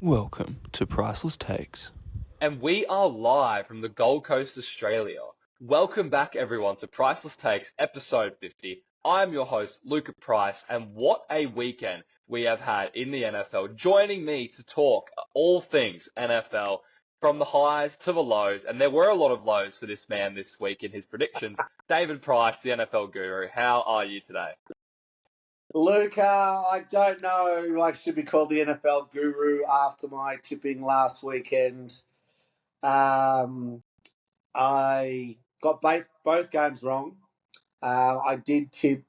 Welcome to Priceless Takes. And we are live from the Gold Coast, Australia. Welcome back, everyone, to Priceless Takes, episode 50. I'm your host, Luka Price, and what a weekend we have had in the NFL. Joining me to talk all things NFL, from the highs to the lows, and there were a lot of lows for this man this week in his predictions, David Price, the NFL guru. How are you today? Luka, I don't know. I should be called the NFL guru after my tipping last weekend. I got both games wrong. I did tip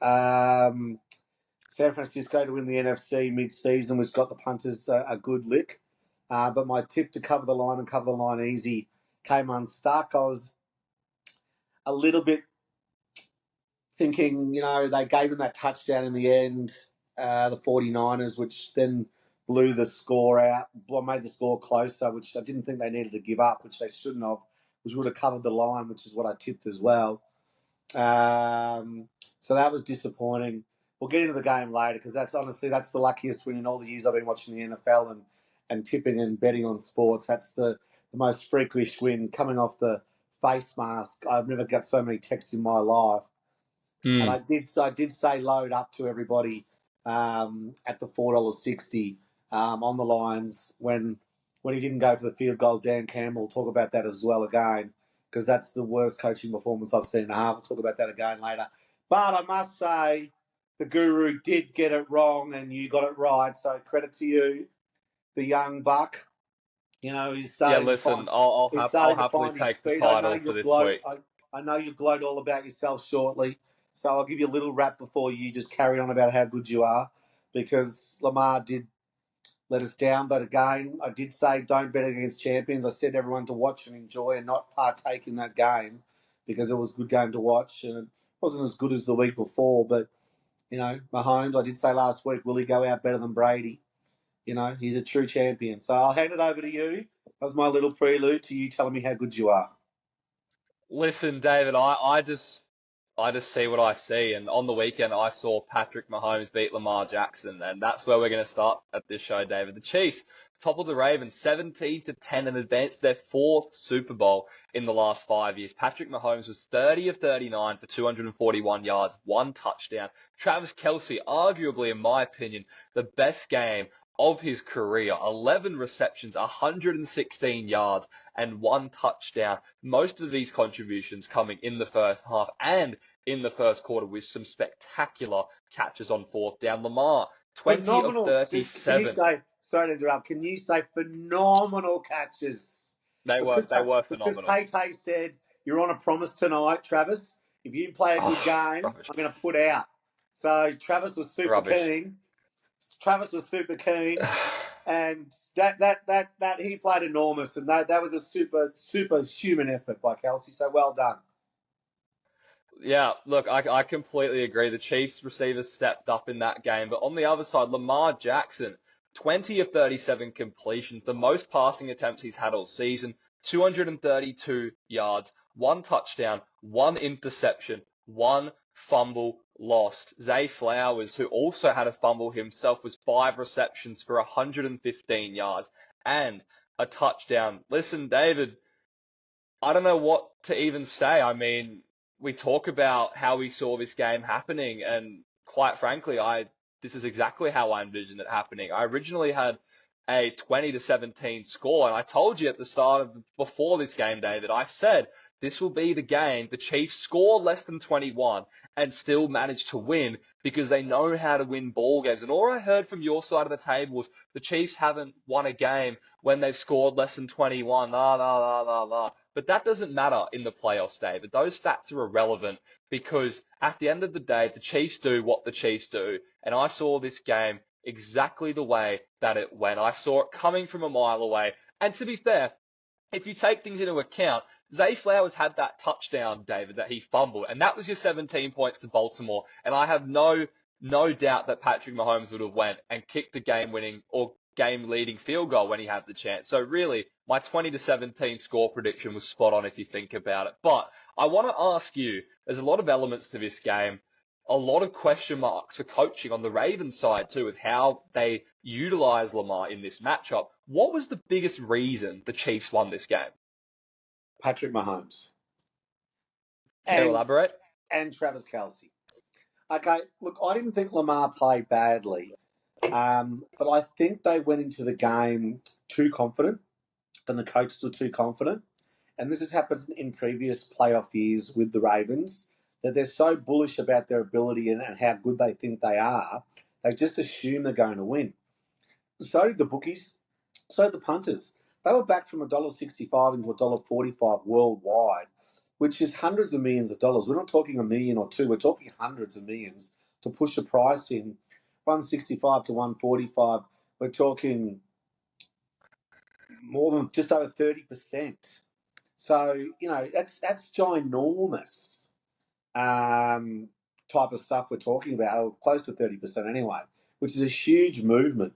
San Francisco to win the NFC mid-season, which got the punters a good lick. But my tip to cover the line and cover the line easy came unstuck. I was a little bit thinking, they gave him that touchdown in the end, the 49ers, which then blew the score out, made the score closer, which I didn't think they needed to give up, which they shouldn't have, which would have covered the line, which is what I tipped as well. So that was disappointing. We'll get into the game later because that's the luckiest win in all the years I've been watching the NFL and tipping and betting on sports. That's the most freakish win coming off the face mask. I've never got so many texts in my life. And I did say load up to everybody at the $4.60 on the lines when he didn't go for the field goal. Dan Campbell, talk about that as well again, because that's the worst coaching performance I've seen in a half. We'll talk about that again later. But I must say the guru did get it wrong and you got it right. So credit to you, the young buck. He's starting. Yeah, listen, I'll happily take the title for this week. I know you gloat all about yourself shortly. So I'll give you a little rap before you just carry on about how good you are, because Lamar did let us down. But again, I did say don't bet against champions. I said everyone to watch and enjoy and not partake in that game because it was a good game to watch and it wasn't as good as the week before. But, Mahomes, I did say last week, will he go out better than Brady? He's a true champion. So I'll hand it over to you. That was my little prelude to you telling me how good you are. Listen, David, I just see what I see, and on the weekend I saw Patrick Mahomes beat Lamar Jackson, and that's where we're going to start at this show, David. The Chiefs toppled the Ravens 17-10 and advanced their fourth Super Bowl in the last 5 years. Patrick Mahomes was 30 of 39 for 241 yards, one touchdown. Travis Kelce, arguably, in my opinion, the best game of his career, 11 receptions, 116 yards, and one touchdown. Most of these contributions coming in the first half and in the first quarter with some spectacular catches on fourth down. Lamar, 20 phenomenal. of 37. Sorry to interrupt, can you say phenomenal catches? They were phenomenal. Because Tay said, you're on a promise tonight, Travis. If you play a good game, rubbish. I'm going to put out. So Travis was super keen. And that he played enormous, and that was a super human effort by Kelce. So well done. Yeah, look, I completely agree. The Chiefs receivers stepped up in that game, but on the other side, Lamar Jackson, 20 of 37 completions, the most passing attempts he's had all season, 232 yards, one touchdown, one interception, one fumble lost. Zay Flowers, who also had a fumble himself, was 5 receptions for 115 yards and a touchdown. Listen, David, I don't know what to even say. I mean, we talk about how we saw this game happening, and quite frankly, this is exactly how I envisioned it happening. I originally had a 20-17 score, and I told you at the start before this game, David, I said this will be the game. The Chiefs score less than 21 and still manage to win because they know how to win ball games. And all I heard from your side of the table was the Chiefs haven't won a game when they've scored less than 21. But that doesn't matter in the playoffs, David. Those stats are irrelevant because at the end of the day, the Chiefs do what the Chiefs do. And I saw this game exactly the way that it went. I saw it coming from a mile away. And to be fair, if you take things into account, Zay Flowers had that touchdown, David, that he fumbled. And that was your 17 points to Baltimore. And I have no doubt that Patrick Mahomes would have went and kicked a game-winning or game-leading field goal when he had the chance. So really, my 20-17 score prediction was spot on if you think about it. But I want to ask you, there's a lot of elements to this game. a lot of question marks for coaching on the Ravens side too, with how they utilize Lamar in this matchup. What was the biggest reason the Chiefs won this game? Patrick Mahomes Care to and elaborate? Travis Kelce. Okay, look, I didn't think Lamar played badly, but I think they went into the game too confident, and the coaches were too confident. And this has happened in previous playoff years with the Ravens, that they're so bullish about their ability and how good they think they are, they just assume they're going to win. So did the bookies, so did the punters. They were back from $1.65 into $1.45 worldwide, which is hundreds of millions of dollars. We're not talking a million or two, we're talking hundreds of millions to push the price in 165 to 145. We're talking more than just over 30%. So, that's ginormous type of stuff we're talking about, or close to 30% anyway, which is a huge movement.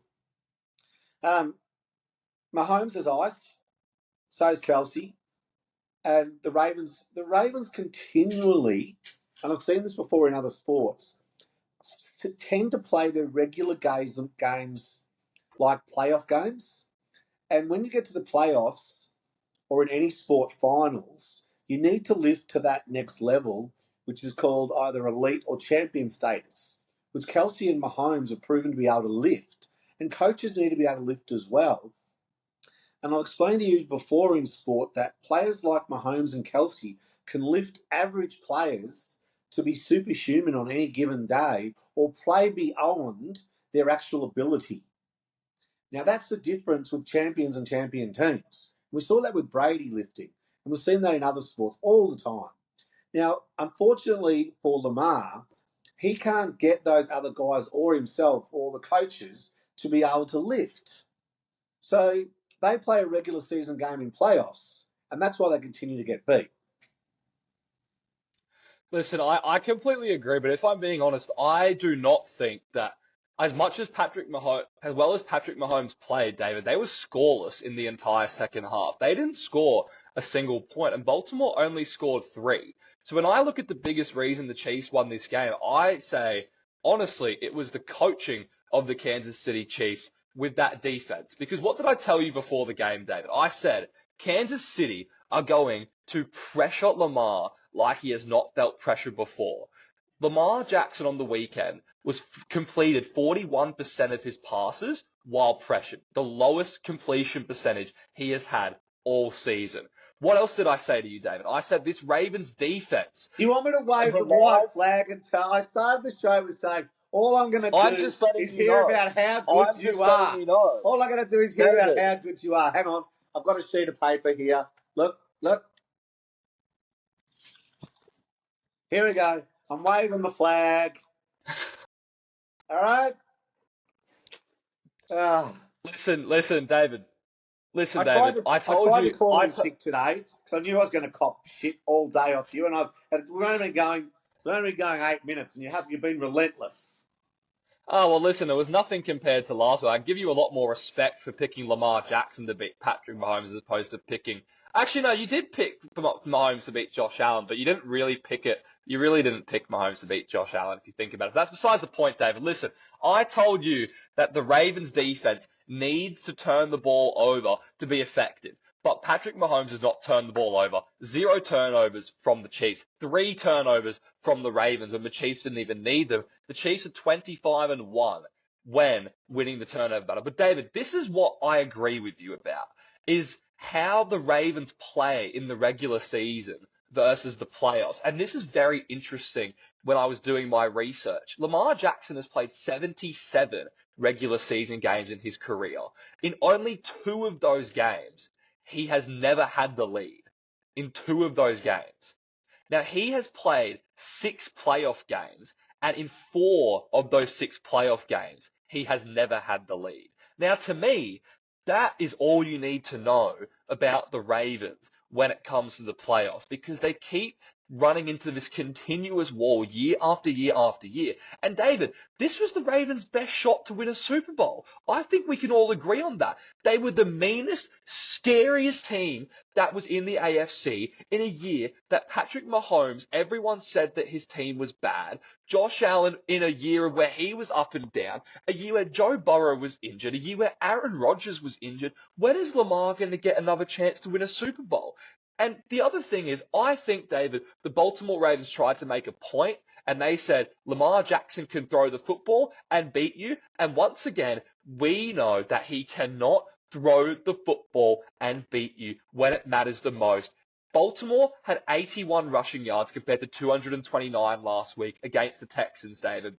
Mahomes is ice, so is Kelsey. And the Ravens continually, and I've seen this before in other sports, tend to play their regular games like playoff games. And when you get to the playoffs, or in any sport finals, you need to lift to that next level, which is called either elite or champion status, which Kelsey and Mahomes have proven to be able to lift. And coaches need to be able to lift as well. And I'll explain to you before in sport that players like Mahomes and Kelsey can lift average players to be superhuman on any given day or play beyond their actual ability. Now, that's the difference with champions and champion teams. We saw that with Brady lifting, and we've seen that in other sports all the time. Now, unfortunately for Lamar, he can't get those other guys or himself or the coaches to be able to lift. So they play a regular season game in playoffs, and that's why they continue to get beat. Listen, I completely agree, but if I'm being honest, I do not think that as much as as well as Patrick Mahomes played, David, they were scoreless in the entire second half. They didn't score a single point, and Baltimore only scored 3. So when I look at the biggest reason the Chiefs won this game, I say, honestly, it was the coaching of the Kansas City Chiefs with that defense. Because what did I tell you before the game, David? I said, Kansas City are going to pressure Lamar like he has not felt pressure before. Lamar Jackson on the weekend completed 41% of his passes while pressured, the lowest completion percentage he has had all season. What else did I say to you, David? I said this Ravens defense. Do you want me to wave the white flag and tell? I started the show with saying, all I'm going to do is hear about how good you are. All I'm going to do is hear about how good you are. Hang on. I've got a sheet of paper here. Look. Here we go. I'm waving the flag. All right? Listen, David. Listen, David. I tried to call in sick today because I knew I was going to cop shit all day off you, and we're only going 8 minutes, and you've been relentless. Oh, well, listen, it was nothing compared to last week. I give you a lot more respect for picking Lamar Jackson to beat Patrick Mahomes as opposed to picking... Actually, no, you did pick Mahomes to beat Josh Allen, but you didn't really pick it. You really didn't pick Mahomes to beat Josh Allen, if you think about it. But that's besides the point, David. Listen, I told you that the Ravens defense needs to turn the ball over to be effective. But Patrick Mahomes has not turned the ball over. 0 turnovers from the Chiefs. 3 turnovers from the Ravens when the Chiefs didn't even need them. The Chiefs are 25-1 when winning the turnover battle. But David, this is what I agree with you about, is how the Ravens play in the regular season versus the playoffs. And this is very interesting when I was doing my research. Lamar Jackson has played 77 regular season games in his career. In only 2 of those games, he has never had the lead. In 2 of those games. Now, he has played 6 playoff games, and in 4 of those 6 playoff games, he has never had the lead. Now, to me, that is all you need to know about the Ravens when it comes to the playoffs, because they keep running into this continuous wall year after year after year. And David, this was the Ravens' best shot to win a Super Bowl. I think we can all agree on that. They were the meanest, scariest team that was in the AFC in a year that Patrick Mahomes, everyone said that his team was bad. Josh Allen in a year where he was up and down, a year where Joe Burrow was injured, a year where Aaron Rodgers was injured. When is Lamar going to get another chance to win a Super Bowl? And the other thing is, I think, David, the Baltimore Ravens tried to make a point, and they said Lamar Jackson can throw the football and beat you. And once again, we know that he cannot throw the football and beat you when it matters the most. Baltimore had 81 rushing yards compared to 229 last week against the Texans, David.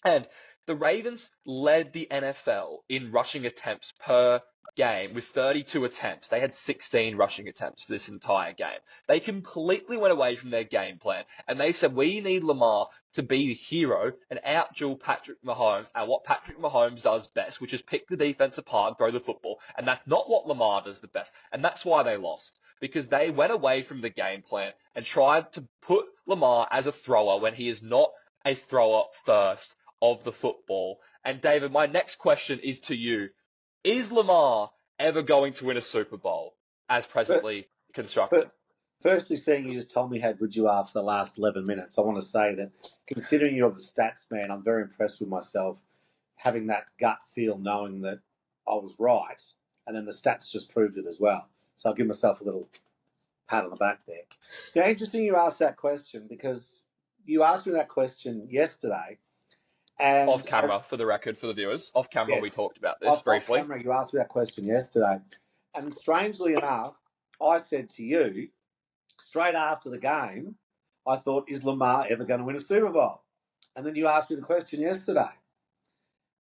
And the Ravens led the NFL in rushing attempts per game with 32 attempts. They had 16 rushing attempts for this entire game. They completely went away from their game plan, and they said, we need Lamar to be the hero and outduel Patrick Mahomes at what Patrick Mahomes does best, which is pick the defense apart and throw the football. And that's not what Lamar does the best. And that's why they lost, because they went away from the game plan and tried to put Lamar as a thrower when he is not a thrower first of the football. And David, my next question is to you. Is Lamar ever going to win a Super Bowl as presently constructed? Firstly, seeing you just told me how good you are for the last 11 minutes, I want to say that considering you're the stats man, I'm very impressed with myself having that gut feel knowing that I was right, and then the stats just proved it as well. So I'll give myself a little pat on the back there. Yeah, interesting you asked that question, because you asked me that question yesterday. And off camera, for the record, for the viewers. Off camera, yes, we talked about this briefly. Off camera, you asked me that question yesterday. And strangely enough, I said to you, straight after the game, I thought, is Lamar ever going to win a Super Bowl? And then you asked me the question yesterday.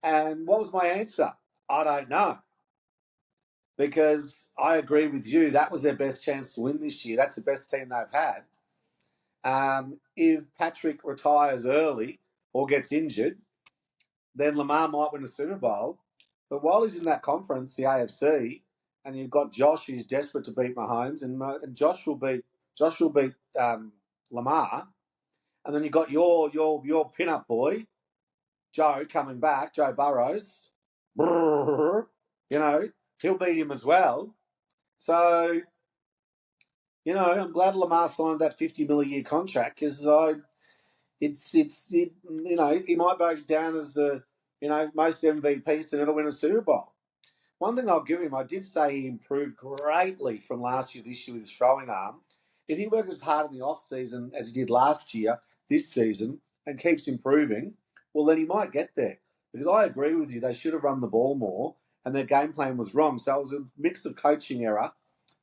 And what was my answer? I don't know. Because I agree with you, that was their best chance to win this year. That's the best team they've had. If Patrick retires early or gets injured, then Lamar might win a Super Bowl. But while he's in that conference, the AFC, and you've got Josh who's desperate to beat Mahomes, and Josh will beat Lamar, and then you've got your pin-up boy, Joe, coming back, Joe Burrows. He'll beat him as well. So, I'm glad Lamar signed that $50 million a year contract, because he might go down as the most MVPs to never win a Super Bowl. One thing I'll give him, I did say he improved greatly from last year to this year with his throwing arm. If he works as hard in the off-season as he did last year, this season, and keeps improving, well, then he might get there. Because I agree with you, they should have run the ball more, and their game plan was wrong. So it was a mix of coaching error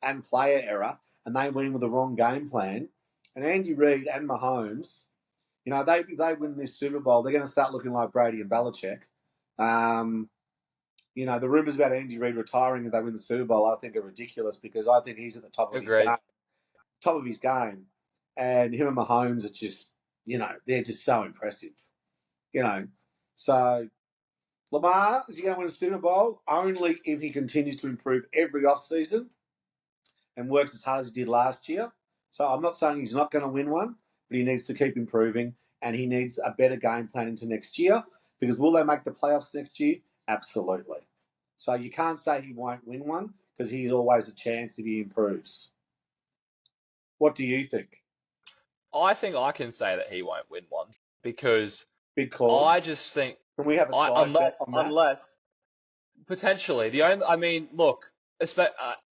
and player error, and they went in with the wrong game plan. And Andy Reid and Mahomes, they win this Super Bowl, they're going to start looking like Brady and Belichick. The rumours about Andy Reid retiring if they win the Super Bowl, I think are ridiculous, because I think he's at the top of his game. And him and Mahomes are just, they're just so impressive. So Lamar, is he going to win a Super Bowl? Only if he continues to improve every offseason and works as hard as he did last year. So I'm not saying he's not going to win one, but he needs to keep improving, and he needs a better game plan into next year, because will they make the playoffs next year? Absolutely. So you can't say he won't win one, because he's always a chance if he improves. What do you think? I think I can say that he won't win one, because Big call. I just think... Can we have a slide bet on that? Unless, potentially. Look,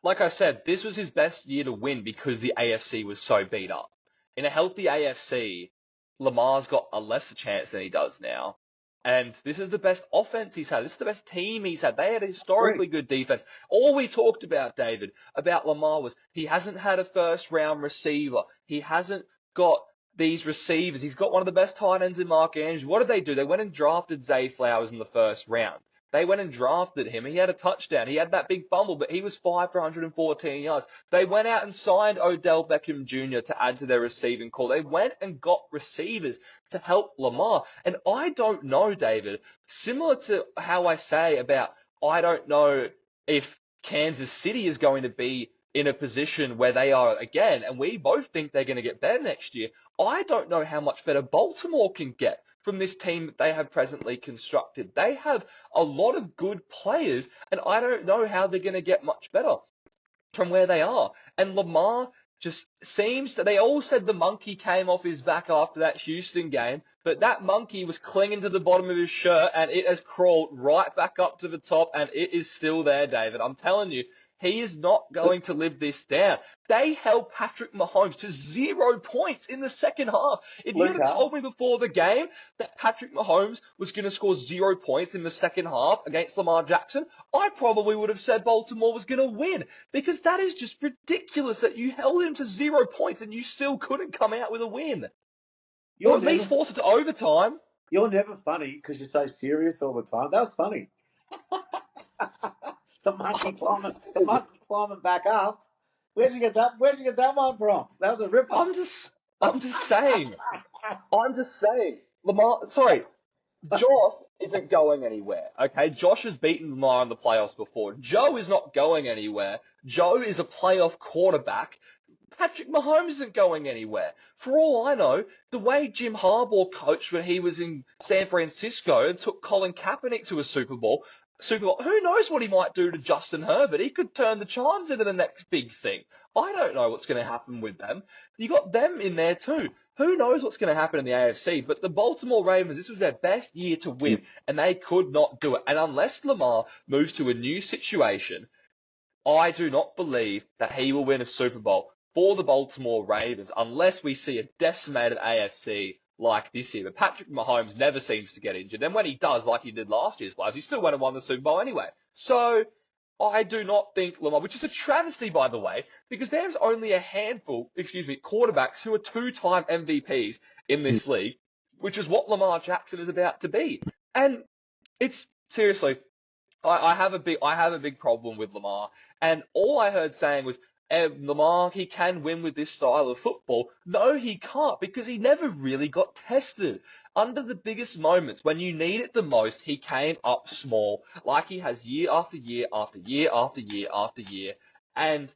like I said, this was his best year to win because the AFC was so beat up. In a healthy AFC, Lamar's got a lesser chance than he does now. And this is the best offense he's had. This is the best team he's had. They had a historically good defense. All we talked about, David, about Lamar was he hasn't had a first-round receiver. He hasn't got these receivers. He's got one of the best tight ends in Mark Andrews. What did they do? They went and drafted Zay Flowers in the first round. They went and drafted him. He had a touchdown. He had that big fumble, but he was 5 for 114 yards. They went out and signed Odell Beckham Jr. to add to their receiving core. They went and got receivers to help Lamar. And I don't know, David, similar to how I say about I don't know if Kansas City is going to be in a position where they are again, and we both think they're going to get better next year. I don't know how much better Baltimore can get from this team that they have presently constructed. They have a lot of good players, and I don't know how they're going to get much better from where they are. And Lamar just seems that they all said the monkey came off his back after that Houston game, but that monkey was clinging to the bottom of his shirt and it has crawled right back up to the top and it is still there, David. I'm telling you, he is not going to live this down. They held Patrick Mahomes to 0 points in the second half. If you had Luka, told me before the game that Patrick Mahomes was going to score 0 points in the second half against Lamar Jackson, I probably would have said Baltimore was going to win, because that is just ridiculous that you held him to 0 points and you still couldn't come out with a win. Or at least force it to overtime. you're never funny because you're so serious all the time. That was funny. The monkey climbing back up. Where'd you get that? Where'd you get that one from? That was a ripper. I'm just saying. Josh isn't going anywhere, okay? Josh has beaten Lamar in the playoffs before. Joe is not going anywhere. Joe is a playoff quarterback. Patrick Mahomes isn't going anywhere. For all I know, the way Jim Harbaugh coached when he was in San Francisco and took Colin Kaepernick to a Super Bowl, who knows what he might do to Justin Herbert? He could turn the Chargers into the next big thing. I don't know what's going to happen with them. You got them in there too. Who knows what's going to happen in the AFC? But the Baltimore Ravens, this was their best year to win, and they could not do it. And unless Lamar moves to a new situation, I do not believe that he will win a Super Bowl for the Baltimore Ravens unless we see a decimated AFC like this year. But Patrick Mahomes never seems to get injured. And when he does, like he did last year's playoffs, he still went and won the Super Bowl anyway. So I do not think Lamar, which is a travesty, by the way, because there's only a handful, quarterbacks who are 2-time MVPs in this league, which is what Lamar Jackson is about to be. And it's seriously, I have a big problem with Lamar. And all I heard saying was, Lamar, he can win with this style of football. No, he can't, because he never really got tested. Under the biggest moments, when you need it the most, he came up small, like he has year after year after year after year after year. And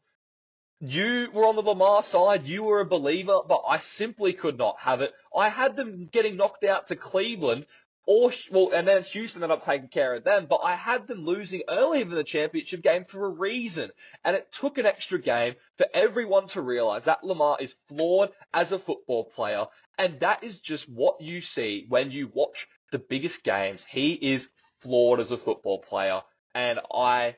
you were on the Lamar side, you were a believer, but I simply could not have it. I had them getting knocked out to Cleveland, and then Houston ended up taking care of them, but I had them losing early in the championship game for a reason. And it took an extra game for everyone to realize that Lamar is flawed as a football player. And that is just what you see when you watch the biggest games. He is flawed as a football player. And I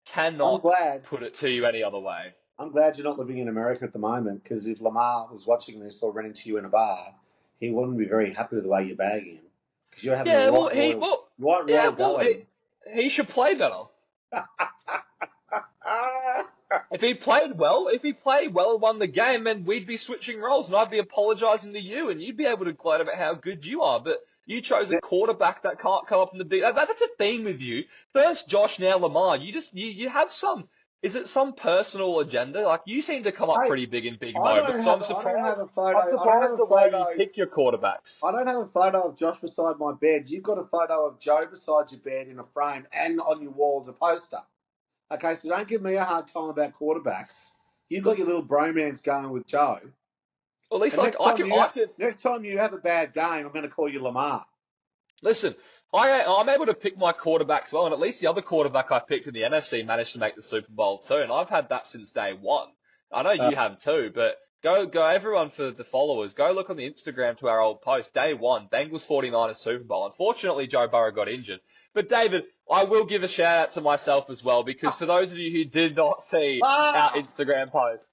cannot put it to you any other way. I'm glad you're not living in America at the moment, because if Lamar was watching this or running to you in a bar, he wouldn't be very happy with the way you're bagging him. Because you're having he should play better. If he played well and won the game, then we'd be switching roles, and I'd be apologising to you, and you'd be able to gloat about how good you are. But you chose a quarterback that can't come up in the big. That's a theme with you. First Josh, now Lamar. You have some. Is it some personal agenda? Like, you seem to come up pretty big in big moments. So I'm surprised. I don't have a photo. I'm surprised the way you pick your quarterbacks. I don't have a photo of Josh beside my bed. You've got a photo of Joe beside your bed in a frame and on your wall as a poster. Okay, so don't give me a hard time about quarterbacks. You've got your little bromance going with Joe. Well, at least next time you have a bad game, I'm going to call you Lamar. Listen, I'm able to pick my quarterbacks well, and at least the other quarterback I picked in the NFC managed to make the Super Bowl too, and I've had that since day one. I know you have too, but go everyone, for the followers, go look on the Instagram to our old post. Day one, Bengals 49ers Super Bowl. Unfortunately, Joe Burrow got injured. But David, I will give a shout out to myself as well, because for those of you who did not see our Instagram post,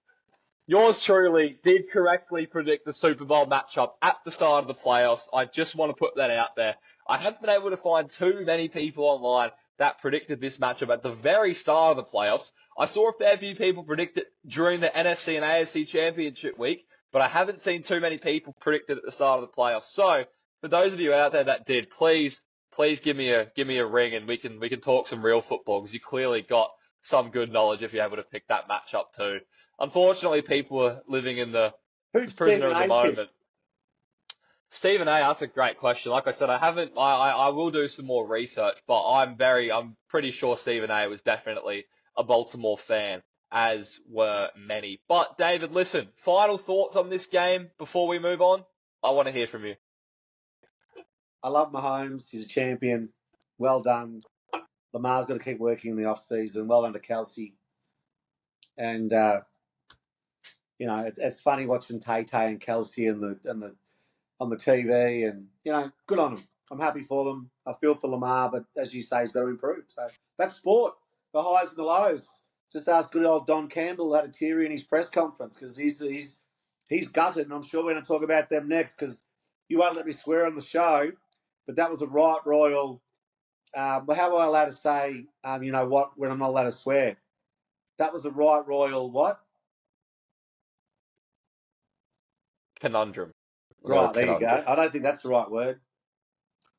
yours truly did correctly predict the Super Bowl matchup at the start of the playoffs. I just want to put that out there. I haven't been able to find too many people online that predicted this matchup at the very start of the playoffs. I saw a fair few people predict it during the NFC and AFC Championship week, but I haven't seen too many people predict it at the start of the playoffs. So, for those of you out there that did, please give me a ring, and we can talk some real football, because you clearly got some good knowledge if you're able to pick that matchup too. Unfortunately, people are living in the prisoner of the moment. Stephen A, that's a great question. Like I said, I will do some more research, but I'm pretty sure Stephen A was definitely a Baltimore fan. as were many. But, David, listen, final thoughts on this game before we move on? I want to hear from you. I love Mahomes. He's a champion. Well done. Lamar's got to keep working in the off-season. Well done to Kelsey. And, it's funny watching Tay-Tay and Kelsey on the TV, and, good on them. I'm happy for them. I feel for Lamar, but as you say, he's got to improve. So that's sport, the highs and the lows. Just ask good old Dan Campbell had a teary in his press conference because he's gutted, and I'm sure we're going to talk about them next because you won't let me swear on the show, but that was a right royal. But how am I allowed to say, when I'm not allowed to swear? That was a right royal what? Conundrum. Right, there you go. Conundrum. I don't think that's the right word.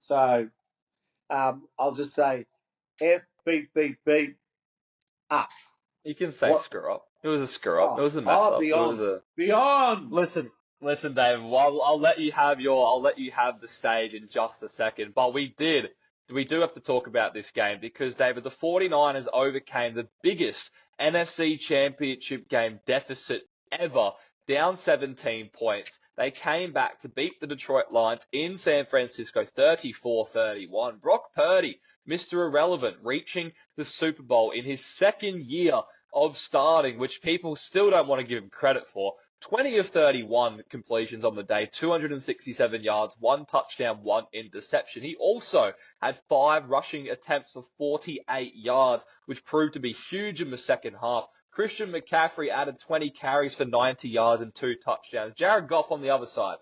So I'll just say F, beep, beep, beep, up. You can say What? screw up. It was a screw up. It was a mess up. Beyond. It was a Beyond. Listen, Dave. Well, I'll let you have the stage in just a second. But we do have to talk about this game because, David, the 49ers overcame the biggest NFC Championship game deficit ever, down 17 points. They came back to beat the Detroit Lions in San Francisco 34-31. Brock Purdy, Mr. Irrelevant, reaching the Super Bowl in his second year of starting, which people still don't want to give him credit for. 20 of 31 completions on the day, 267 yards, 1 touchdown, 1 interception. He also had 5 rushing attempts for 48 yards, which proved to be huge in the second half. Christian McCaffrey added 20 carries for 90 yards and 2 touchdowns. Jared Goff on the other side,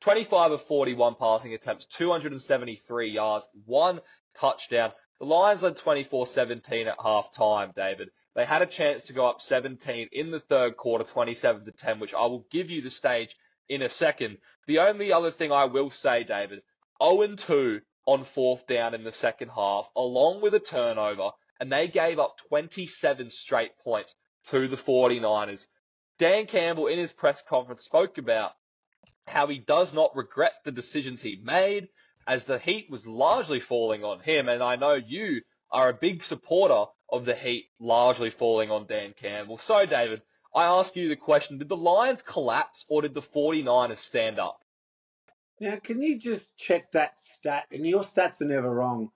25 of 41 passing attempts, 273 yards, 1 touchdown. The Lions led 24-17 at halftime, David. They had a chance to go up 17 in the third quarter, 27-10, which I will give you the stage in a second. The only other thing I will say, David, 0-2 on fourth down in the second half, along with a turnover, and they gave up 27 straight points to the 49ers. Dan Campbell, in his press conference, spoke about how he does not regret the decisions he made, as the heat was largely falling on him, and I know you are a big supporter of the heat largely falling on Dan Campbell. So, David, I ask you the question, did the Lions collapse or did the 49ers stand up? Now, can you just check that stat? And your stats are never wrong.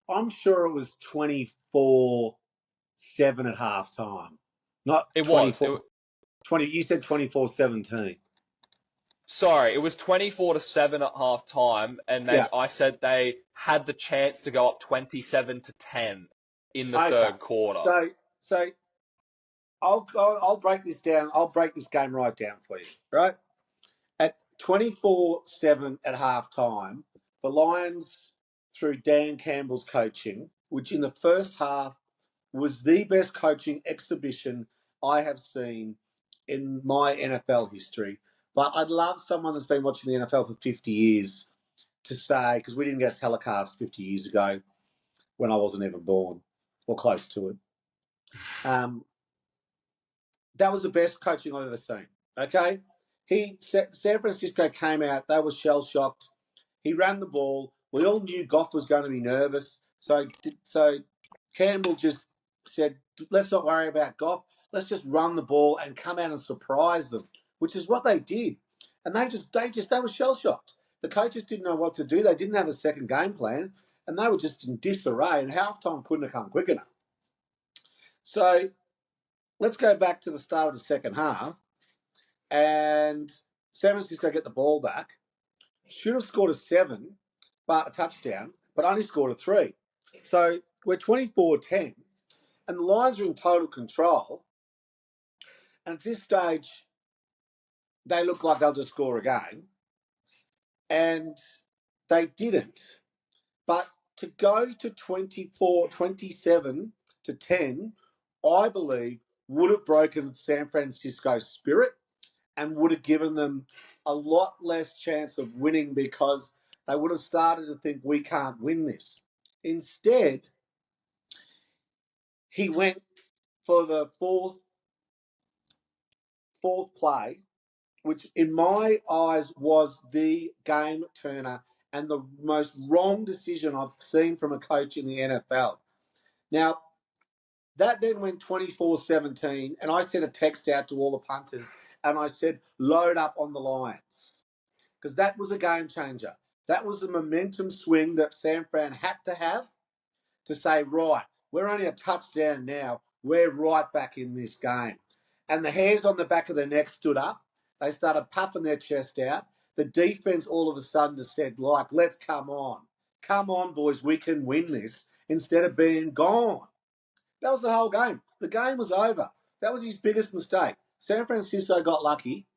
I'm sure it was 24-7 at halftime. Not It 24. was. 20. You said 24-17. Sorry, it was 24-7 at half time, and I said they had the chance to go up 27-10 in the third quarter. So I'll break this down. I'll break this game right down for you. Right at 24-7 at half time, the Lions, through Dan Campbell's coaching, which in the first half was the best coaching exhibition I have seen in my NFL history. But I'd love someone that's been watching the NFL for 50 years to say, because we didn't get a telecast 50 years ago when I wasn't even born or close to it. That was the best coaching I've ever seen. Okay? San Francisco came out, they were shell-shocked. He ran the ball. We all knew Goff was going to be nervous. So Campbell just said, let's not worry about Goff. Let's just run the ball and come out and surprise them, which is what they did. And they were shell-shocked. The coaches didn't know what to do. They didn't have a second game plan, and they were just in disarray, and halftime couldn't have come quick enough. So let's go back to the start of the second half, and San Francisco get the ball back. Should have scored a 7, but a touchdown, but only scored a 3. So we're 24-10, and the Lions are in total control. And at this stage, they look like they'll just score again. And they didn't. But to go to 27-10, I believe, would have broken San Francisco's spirit and would have given them a lot less chance of winning because they would have started to think, we can't win this. Instead, he went for the fourth play, which in my eyes was the game turner and the most wrong decision I've seen from a coach in the NFL. Now, That then went 24-17, and I sent a text out to all the punters, and I said, load up on the Lions. Because that was a game changer. That was the momentum swing that San Fran had to have to say, right, we're only a touchdown now. We're right back in this game. And the hairs on the back of their neck stood up. They started puffing their chest out. The defense all of a sudden just said, like, let's come on. Come on, boys, we can win this instead of being gone. That was the whole game. The game was over. That was his biggest mistake. San Francisco got lucky.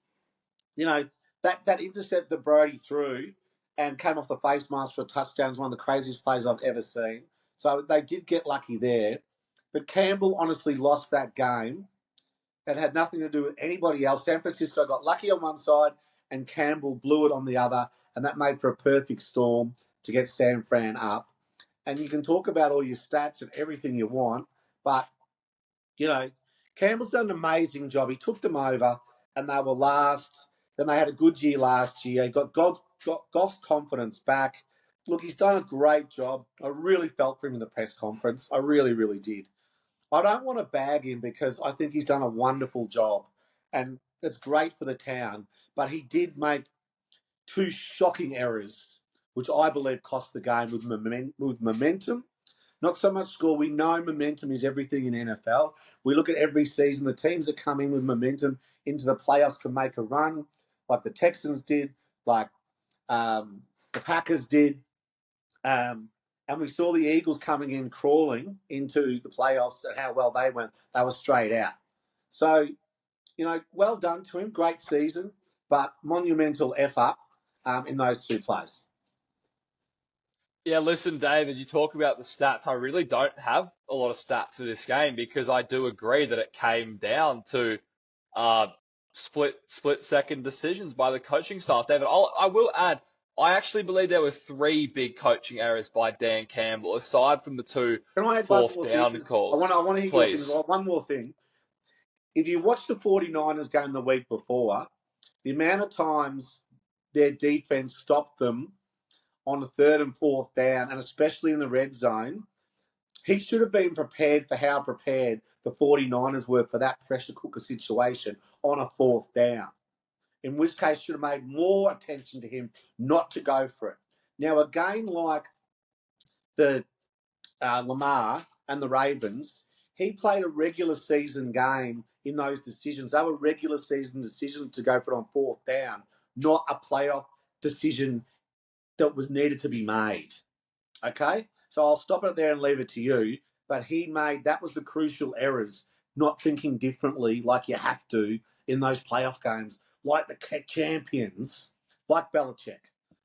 You know, that intercept that Brody threw and came off the face mask for a touchdown was one of the craziest plays I've ever seen. So they did get lucky there. But Campbell honestly lost that game. It had nothing to do with anybody else. San Francisco got lucky on one side and Campbell blew it on the other, and that made for a perfect storm to get San Fran up. And you can talk about all your stats and everything you want, but, you know, Campbell's done an amazing job. He took them over, and they were last. Then they had a good year last year. He got Goff's confidence back. Look, he's done a great job. I really felt for him in the press conference. I really, really did. I don't want to bag him because I think he's done a wonderful job, and it's great for the town. But he did make two shocking errors, which I believe cost the game with momentum. Not so much score. We know momentum is everything in NFL. We look at every season, the teams that come in with momentum into the playoffs can make a run, like the Texans did, like the Packers did. And we saw the Eagles coming in, crawling into the playoffs and how well they went. They were straight out. So, you know, well done to him. Great season, but monumental F up in those two plays. Yeah, listen, David, you talk about the stats. I really don't have a lot of stats for this game because I do agree that it came down to split second decisions by the coaching staff. David, I will add, I actually believe there were three big coaching errors by Dan Campbell, aside from the two Can I add one fourth more down thing? calls. I want to hear your things. Please. One more thing. If you watch the 49ers game the week before, the amount of times their defense stopped them on the third and fourth down, and especially in the red zone, he should have been prepared for how prepared the 49ers were for that pressure cooker situation on a fourth down. In which case, should have made more attention to him not to go for it. Now, a game like the Lamar and the Ravens, he played a regular season game in those decisions. They were regular season decisions to go for it on fourth down, not a playoff decision that was needed to be made. Okay? So I'll stop it there and leave it to you. But that was the crucial errors, not thinking differently like you have to in those playoff games, like the champions, like Belichick,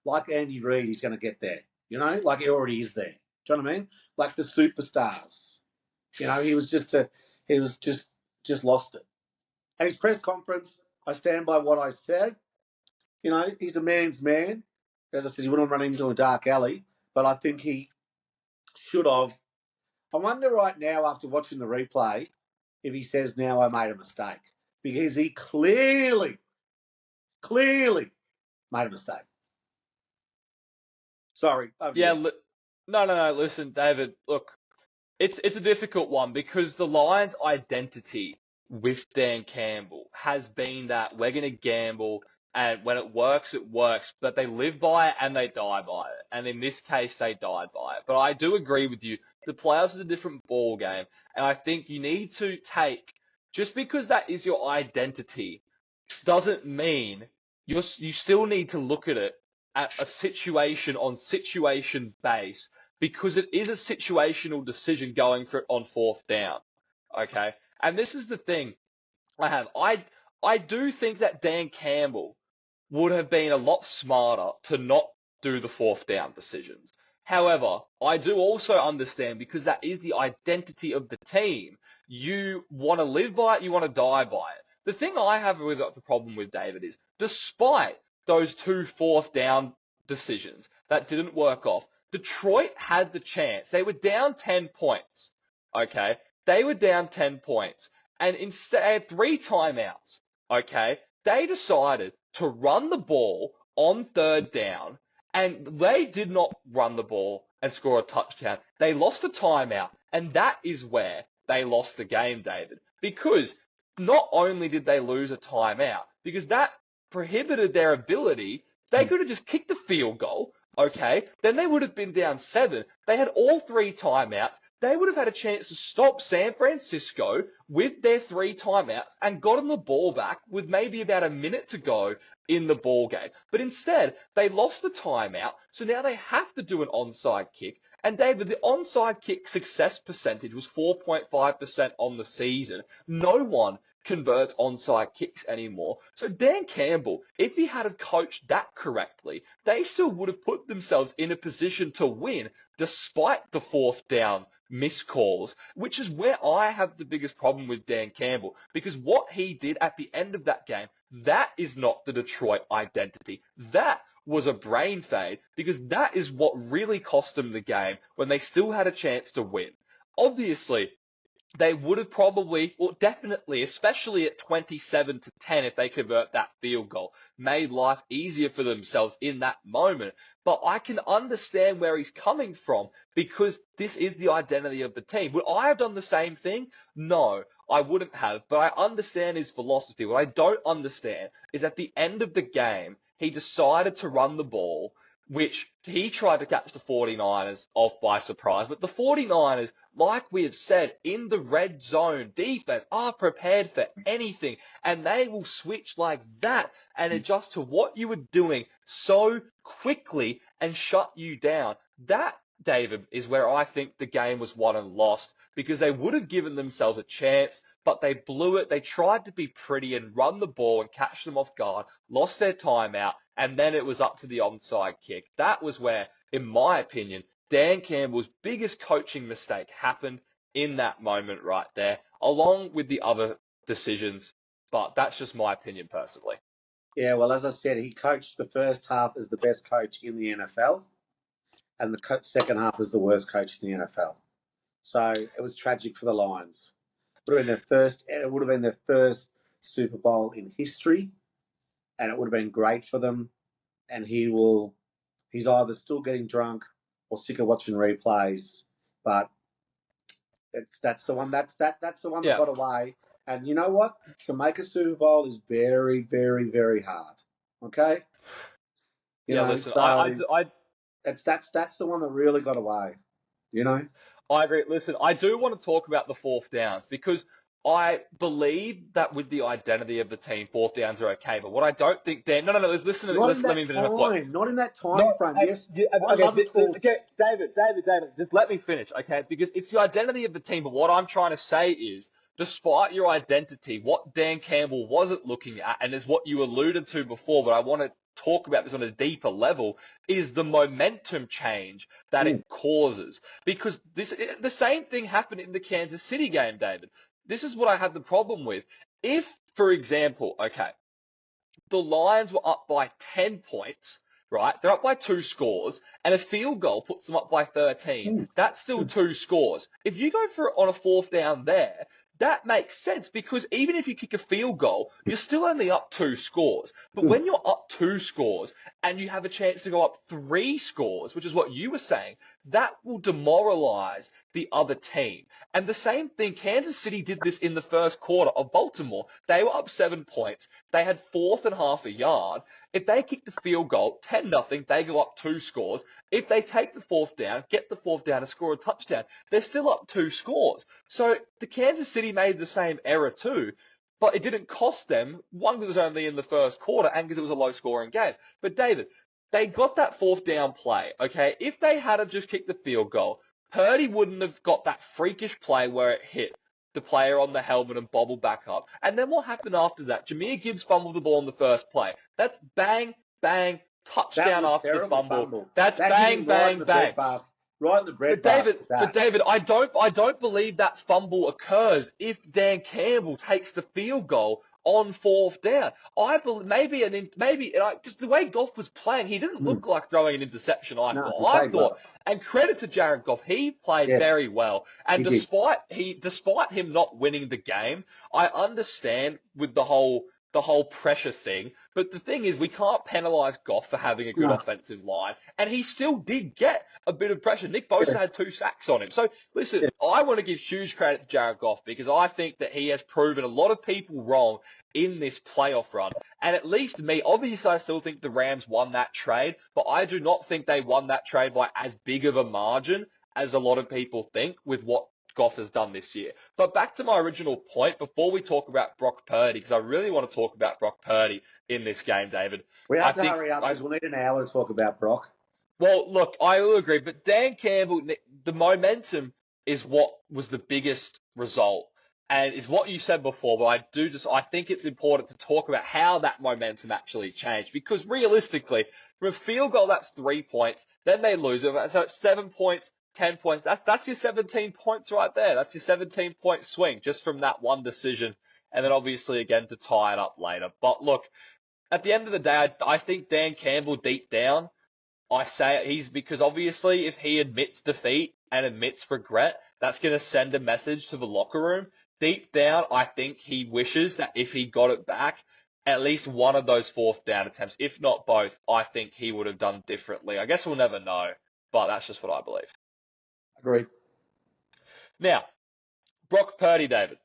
like Andy Reid, he's going to get there. You know, like he already is there. Do you know what I mean? Like the superstars. You know, he was just lost it. And his press conference, I stand by what I said. You know, he's a man's man. As I said, he wouldn't run into a dark alley, but I think he should have. I wonder right now, after watching the replay, if he says, now I made a mistake. Because he clearly made a mistake. Sorry. Yeah, no. Listen, David, look, it's a difficult one because the Lions' identity with Dan Campbell has been that we're going to gamble, and when it works, but they live by it and they die by it. And in this case, they died by it. But I do agree with you. The playoffs is a different ball game, and I think you need to take, just because that is your identity, doesn't mean you still need to look at it at a situation on situation base, because it is a situational decision going for it on fourth down. Okay. And this is the thing I do think that Dan Campbell would have been a lot smarter to not do the fourth down decisions. However, I do also understand, because that is the identity of the team. You want to live by it, you want to die by it. The thing I have with the problem with, David, is despite those two fourth down decisions that didn't work off, Detroit had the chance. They were down 10 points. Okay? They were down 10 points. And instead, they had 3 timeouts. Okay? They decided to run the ball on third down, and they did not run the ball and score a touchdown. They lost a timeout, and that is where they lost the game, David. Because not only did they lose a timeout, because that prohibited their ability, they could have just kicked a field goal, okay? Then they would have been down 7. They had all 3 timeouts. They would have had a chance to stop San Francisco with their 3 timeouts and gotten the ball back with maybe about a minute to go in the ball game. But instead, they lost the timeout, so now they have to do an onside kick. And David, the onside kick success percentage was 4.5% on the season. No one converts onside kicks anymore. So Dan Campbell, if he had coached that correctly, they still would have put themselves in a position to win despite the 4th down missed calls, which is where I have the biggest problem with Dan Campbell, because what he did at the end of that game, that is not the Detroit identity. That was a brain fade, because that is what really cost them the game when they still had a chance to win. Obviously, they would have probably, well, definitely, especially at 27-10, if they convert that field goal, made life easier for themselves in that moment. But I can understand where he's coming from, because this is the identity of the team. Would I have done the same thing? No, I wouldn't have. But I understand his philosophy. What I don't understand is at the end of the game, he decided to run the ball, which he tried to catch the 49ers off by surprise. But the 49ers, like we have said, in the red zone defense, are prepared for anything. And they will switch like that and adjust to what you were doing so quickly and shut you down. That, David, is where I think the game was won and lost, because they would have given themselves a chance, but they blew it. They tried to be pretty and run the ball and catch them off guard, lost their timeout, and then it was up to the onside kick. That was where, in my opinion, Dan Campbell's biggest coaching mistake happened in that moment right there, along with the other decisions. But that's just my opinion personally. Yeah, well, as I said, he coached the first half as the best coach in the NFL, and the second half as the worst coach in the NFL. So it was tragic for the Lions. It would have been their first Super Bowl in history, and it would have been great for them. And he's either still getting drunk or sick of watching replays. But that's the one that got away. And you know what? To make a Super Bowl is very, very, very hard. Okay. Listen, that's the one that really got away. You know. I agree. Listen, I do want to talk about the 4th downs, because I believe that with the identity of the team, 4th downs are okay. But what I don't think, Dan, no, listen to this. Let me finish my point. Not in that time frame. Yes. Okay, David, just let me finish, okay? Because it's the identity of the team. But what I'm trying to say is, despite your identity, what Dan Campbell wasn't looking at, and is what you alluded to before, but I want to talk about this on a deeper level, is the momentum change that it causes. Because the same thing happened in the Kansas City game, David. This is what I had the problem with. If, for example, okay, the Lions were up by 10 points, right? They're up by 2 scores, and a field goal puts them up by 13. That's still 2 scores. If you go for it on a 4th down there, that makes sense, because even if you kick a field goal, you're still only up 2 scores. But when you're up 2 scores and you have a chance to go up 3 scores, which is what you were saying, that will demoralize the other team. And the same thing, Kansas City did this in the first quarter of Baltimore. They were up 7 points. They had 4th and half a yard. If they kick the field goal, 10-0, they go up 2 scores. If they take the 4th down, get the 4th down and score a touchdown, they're still up 2 scores. So the Kansas City made the same error too, but it didn't cost them. One, because it was only in the first quarter, and because it was a low-scoring game. But David, they got that 4th down play, okay? If they had have just kicked the field goal, Purdy wouldn't have got that freakish play where it hit the player on the helmet and bobbled back up. And then what happened after that? Jahmyr Gibbs fumbled the ball in the first play. That's bang, bang, touchdown after the fumble. That's bang, bang, bang. Right in the breadbasket. But David, I don't believe that fumble occurs if Dan Campbell takes the field goal on 4th down. I believe maybe just the way Goff was playing, he didn't look like throwing an interception. I thought, and credit to Jared Goff, he played very well. And despite him not winning the game, I understand with the whole the whole pressure thing. But the thing is, we can't penalise Goff for having a good No. offensive line. And he still did get a bit of pressure. Nick Bosa had 2 sacks on him. So, listen, Yeah. I want to give huge credit to Jared Goff because I think that he has proven a lot of people wrong in this playoff run. And at least me, obviously I still think the Rams won that trade, but I do not think they won that trade by as big of a margin as a lot of people think with what Goff has done this year. But back to my original point, before we talk about Brock Purdy, because I really want to talk about Brock Purdy in this game, David. We have to hurry up because we'll need an hour to talk about Brock. Well, look, I will agree, but Dan Campbell, the momentum is what was the biggest result. And is what you said before, but I think it's important to talk about how that momentum actually changed. Because realistically, from a field goal, that's 3 points. Then they lose it. So it's 7 points, 10 points. That's your 17 points right there. That's your 17-point swing just from that one decision. And then obviously again to tie it up later. But look, at the end of the day, I think Dan Campbell deep down, I say he's because obviously if he admits defeat and admits regret, that's going to send a message to the locker room. Deep down, I think he wishes that if he got it back, at least one of those 4th down attempts, if not both, I think he would have done differently. I guess we'll never know, but that's just what I believe. Agreed. Now, Brock Purdy, David.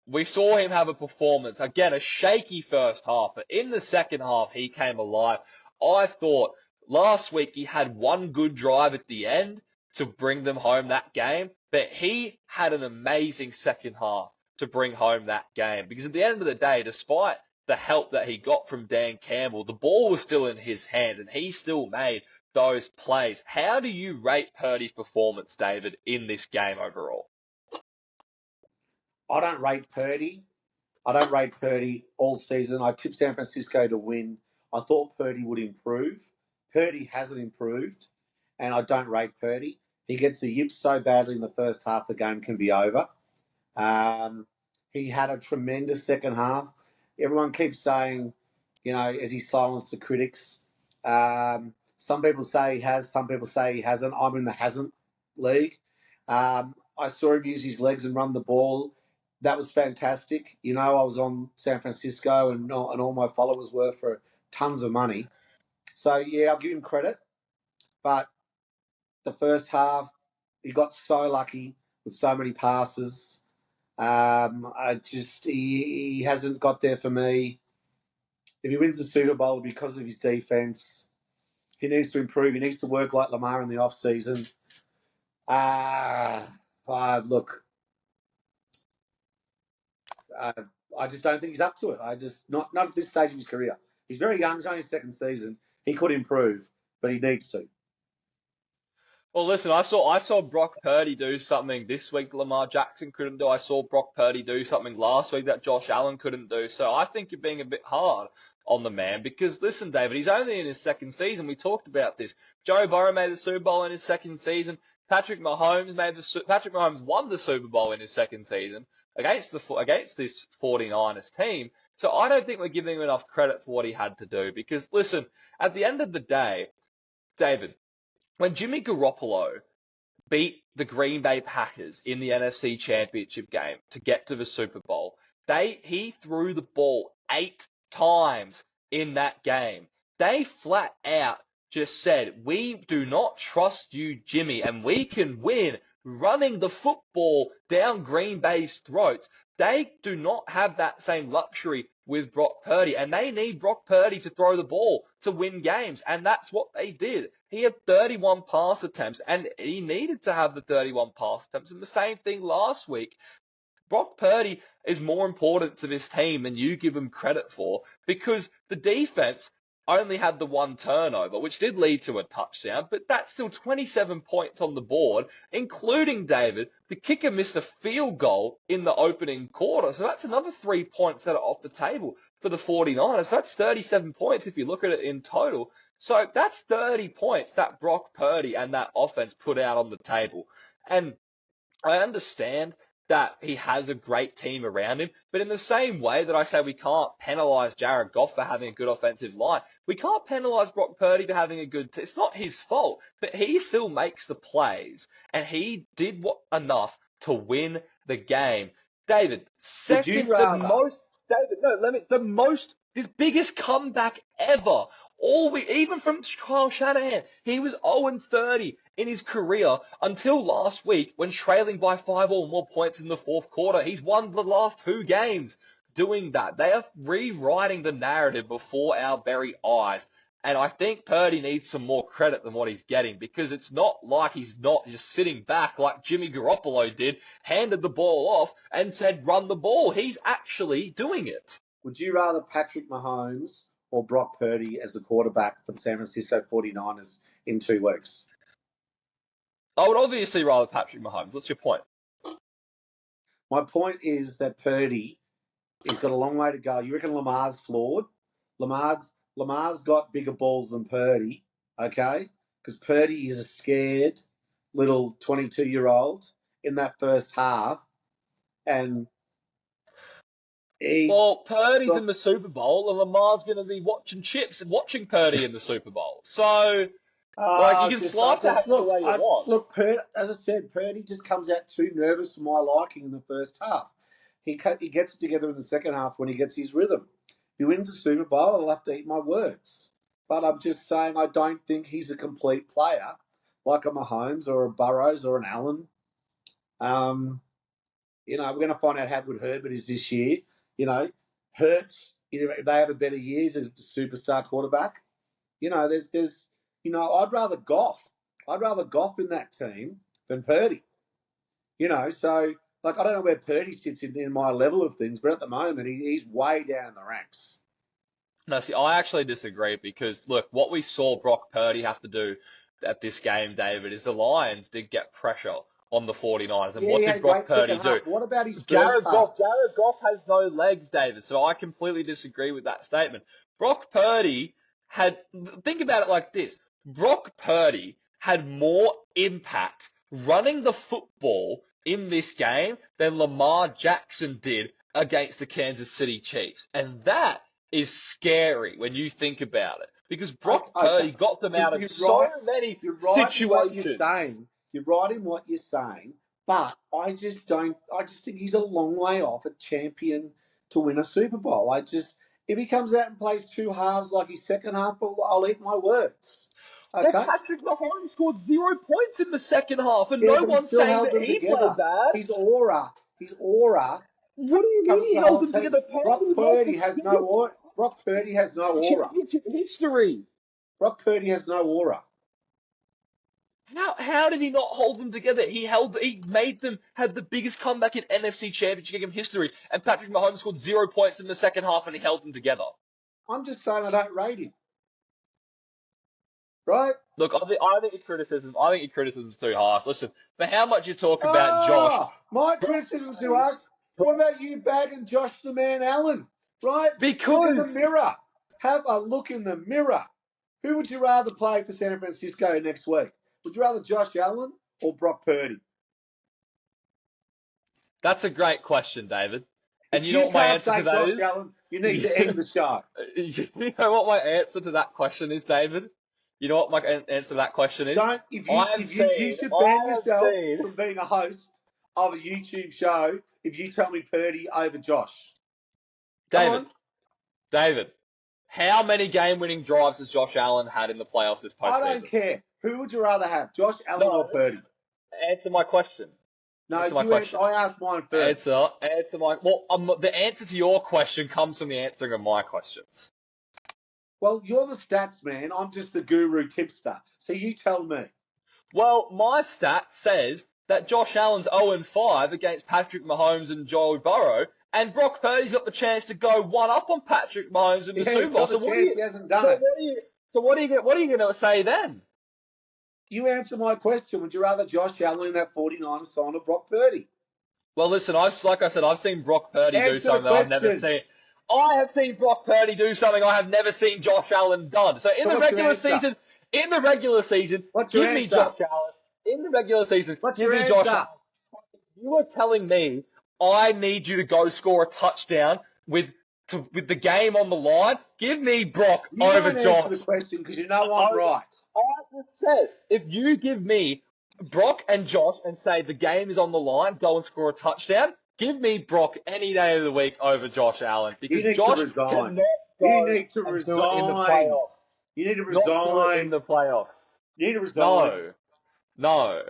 We saw him have a performance, again, a shaky first half, but in the second half, he came alive. I thought last week he had one good drive at the end to bring them home that game, but he had an amazing second half to bring home that game. Because at the end of the day, despite the help that he got from Dan Campbell, the ball was still in his hands and he still made those plays. How do you rate Purdy's performance, David, in this game overall? I don't rate Purdy. I don't rate Purdy all season. I tipped San Francisco to win. I thought Purdy would improve. Purdy hasn't improved, and I don't rate Purdy. He gets the yips so badly in the first half, the game can be over. He had a tremendous second half. Everyone keeps saying, as he silenced the critics. Some people say he has, some people say he hasn't. I'm in the hasn't league. I saw him use his legs and run the ball. That was fantastic. I was on San Francisco and all my followers were for tons of money. So, yeah, I'll give him credit. But the first half, he got so lucky with so many passes. He hasn't got there for me. If he wins the Super Bowl because of his defense, he needs to improve. He needs to work like Lamar in the off-season. Look, I just don't think he's up to it. Not at this stage of his career. He's very young. He's only his second season. He could improve, but he needs to. Well, listen, I saw Brock Purdy do something this week that Lamar Jackson couldn't do. I saw Brock Purdy do something last week that Josh Allen couldn't do. So I think you're being a bit hard on the man because, listen, David, he's only in his second season. We talked about this. Joe Burrow made the Super Bowl in his second season. Patrick Mahomes won the Super Bowl in his second season against this 49ers team. So I don't think we're giving him enough credit for what he had to do because, listen, at the end of the day, David, when Jimmy Garoppolo beat the Green Bay Packers in the NFC Championship game to get to the Super Bowl, he threw the ball 8 times in that game. They flat out just said, we do not trust you, Jimmy, and we can win running the football down Green Bay's throats. They do not have that same luxury with Brock Purdy, and they need Brock Purdy to throw the ball to win games, and that's what they did. He had 31 pass attempts, and he needed to have the 31 pass attempts, and the same thing last week. Brock Purdy is more important to this team than you give him credit for because the defense only had the 1 turnover, which did lead to a touchdown, but that's still 27 points on the board, including, David, the kicker missed a field goal in the opening quarter, so that's another 3 points that are off the table for the 49ers. So that's 37 points if you look at it in total. So that's 30 points that Brock Purdy and that offense put out on the table. And I understand that he has a great team around him, but in the same way that I say we can't penalise Jared Goff for having a good offensive line, we can't penalise Brock Purdy for having a good it's not his fault, but he still makes the plays, and he did enough to win the game. David, Would you rather? David, this biggest comeback ever. Even from Kyle Shanahan, he was 0-30 in his career until last week when trailing by 5 or more points in the fourth quarter. He's won the last 2 games doing that. They are rewriting the narrative before our very eyes. And I think Purdy needs some more credit than what he's getting, because it's not like he's not just sitting back like Jimmy Garoppolo did, handed the ball off and said, run the ball. He's actually doing it. Would you rather Patrick Mahomes or Brock Purdy as the quarterback for the San Francisco 49ers in 2 weeks? I would obviously rather Patrick Mahomes. What's your point? My point is that Purdy has got a long way to go. You reckon Lamar's flawed? Lamar's got bigger balls than Purdy, okay? Because Purdy is a scared little 22-year-old in that first half. And Purdy's in the Super Bowl, and Lamar's going to be watching chips and watching Purdy in the Super Bowl. So, you can slice it the way you want. Look, as I said, Purdy just comes out too nervous for my liking in the first half. He gets it together in the second half when he gets his rhythm. If he wins the Super Bowl, I'll have to eat my words. But I'm just saying I don't think he's a complete player like a Mahomes or a Burrows or an Allen. We're going to find out how good Herbert is this year. Hurts, if they have a better year, he's a superstar quarterback. I'd rather Goff. I'd rather Goff in that team than Purdy. So, I don't know where Purdy sits in my level of things, but at the moment, he's way down in the ranks. No, see, I actually disagree because, look, what we saw Brock Purdy have to do at this game, David, is the Lions did get pressure on the 49ers. And what did Brock Purdy do? What about his Jared Goff has no legs, David, so I completely disagree with that statement. Brock Purdy think about it like this. Brock Purdy had more impact running the football in this game than Lamar Jackson did against the Kansas City Chiefs. And that is scary when you think about it. Because Brock Purdy got them out of many situations. You're right in what you're saying, but I just think he's a long way off a champion to win a Super Bowl. If he comes out and plays 2 halves like his second half, I'll eat my words. Okay. Well, Patrick Mahomes scored 0 points in the second half, and no one's saying that he played bad. His aura. What do you mean he held them together? Brock Purdy has no aura. Brock Purdy has no aura. History. Brock Purdy has no aura. How did he not hold them together? He made them have the biggest comeback in NFC Championship game history, and Patrick Mahomes scored 0 points in the second half, and he held them together. I'm just saying I don't rate him. Right? Look, I think your criticism's too harsh. Listen, for how much you talk about Josh. My criticism's too harsh. What about you bagging Josh the Man Allen? Right? Because look in the mirror. Have a look in the mirror. Who would you rather play for San Francisco next week? Would you rather Josh Allen or Brock Purdy? That's a great question, David. And you know what my answer to that is? Allen, you need to end the show. You know what my answer to that question is, David? You know what my answer to that question is? You should ban yourself from being a host of a YouTube show if you tell me Purdy over Josh. David, how many game-winning drives has Josh Allen had in the playoffs this postseason? I don't care. Who would you rather have, Josh Allen or Purdy? Answer my question. I asked mine first. The answer to your question comes from the answering of my questions. Well, you're the stats man. I'm just the guru tipster. So you tell me. Well, my stat says that Josh Allen's 0-5 against Patrick Mahomes and Joe Burrow, and Brock Purdy's got the chance to go one up on Patrick Mahomes in the Super Bowl. He hasn't done it. What are you going to say then? You answer my question. Would you rather Josh Allen in that 49ers sign or Brock Purdy? Well, listen, like I said, I've seen Brock Purdy do something that I've never seen. I have seen Brock Purdy do something I have never seen Josh Allen done. So in the regular season, give me Josh Allen. In the regular season, give me Josh Allen. You are telling me I need you to go score a touchdown with the game on the line. Give me Brock over Josh. You don't answer the question because you know I'm right. I just said, if you give me Brock and Josh and say the game is on the line, go and score a touchdown, Give me Brock any day of the week over Josh Allen You because need to Josh resign. cannot You go need to and do it in the resign. playoffs. You need to Not do it in resign. the playoffs. You need to resign. No. No.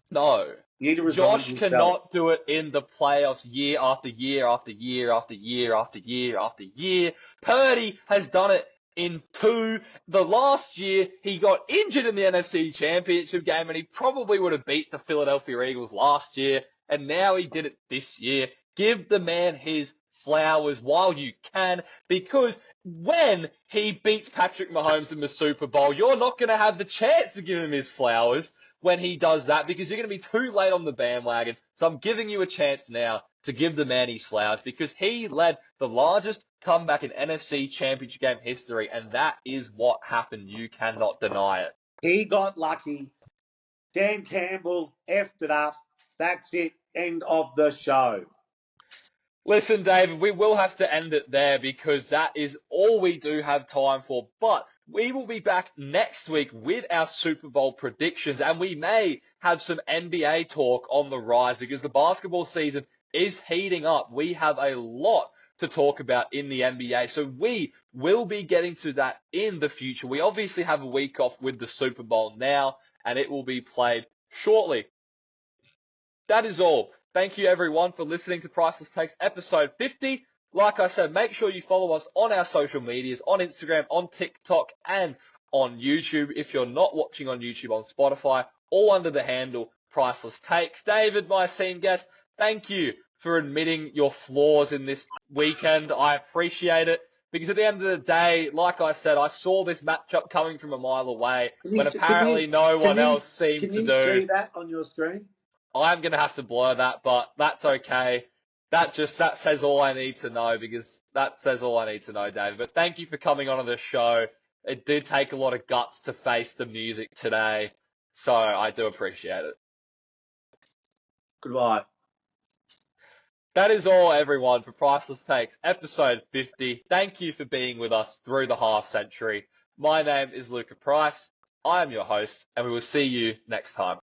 No. You need to resign Josh yourself. cannot do it in the playoffs year after year after year after year after year after year. Purdy has done it in two. The last year, he got injured in the NFC Championship game, and he probably would have beat the Philadelphia Eagles last year, and now he did it this year. Give the man his flowers while you can, because when he beats Patrick Mahomes in the Super Bowl, you're not going to have the chance to give him his flowers when he does that, because you're going to be too late on the bandwagon. So I'm giving you a chance now to give the man his flowers, because he led the largest comeback in NFC Championship game history, and that is what happened. You cannot deny it. He got lucky. Dan Campbell effed it up. That's it. End of the show. Listen, David, we will have to end it there because that is all we do have time for. But we will be back next week with our Super Bowl predictions, and we may have some NBA talk on the rise because the basketball season is heating up. We have a lot to talk about in the NBA, so we will be getting to that in the future. We obviously have a week off with the Super Bowl now, and it will be played shortly. That is all. Thank you, everyone, for listening to Priceless Takes episode 50. Like I said, make sure you follow us on our social medias, on Instagram, on TikTok, and on YouTube. If you're not watching on YouTube, on Spotify, all under the handle Priceless Takes. David, my esteemed guest, thank you for admitting your flaws in this weekend. I appreciate it. Because at the end of the day, like I said, I saw this matchup coming from a mile away when apparently no one else seemed to do. Can you see that on your screen? I'm going to have to blur that, but that's okay. That says all I need to know, because that says all I need to know, David. But thank you for coming on the show. It did take a lot of guts to face the music today, so I do appreciate it. Goodbye. That is all, everyone, for Priceless Takes, episode 50. Thank you for being with us through the half century. My name is Luka Price. I am your host, and we will see you next time.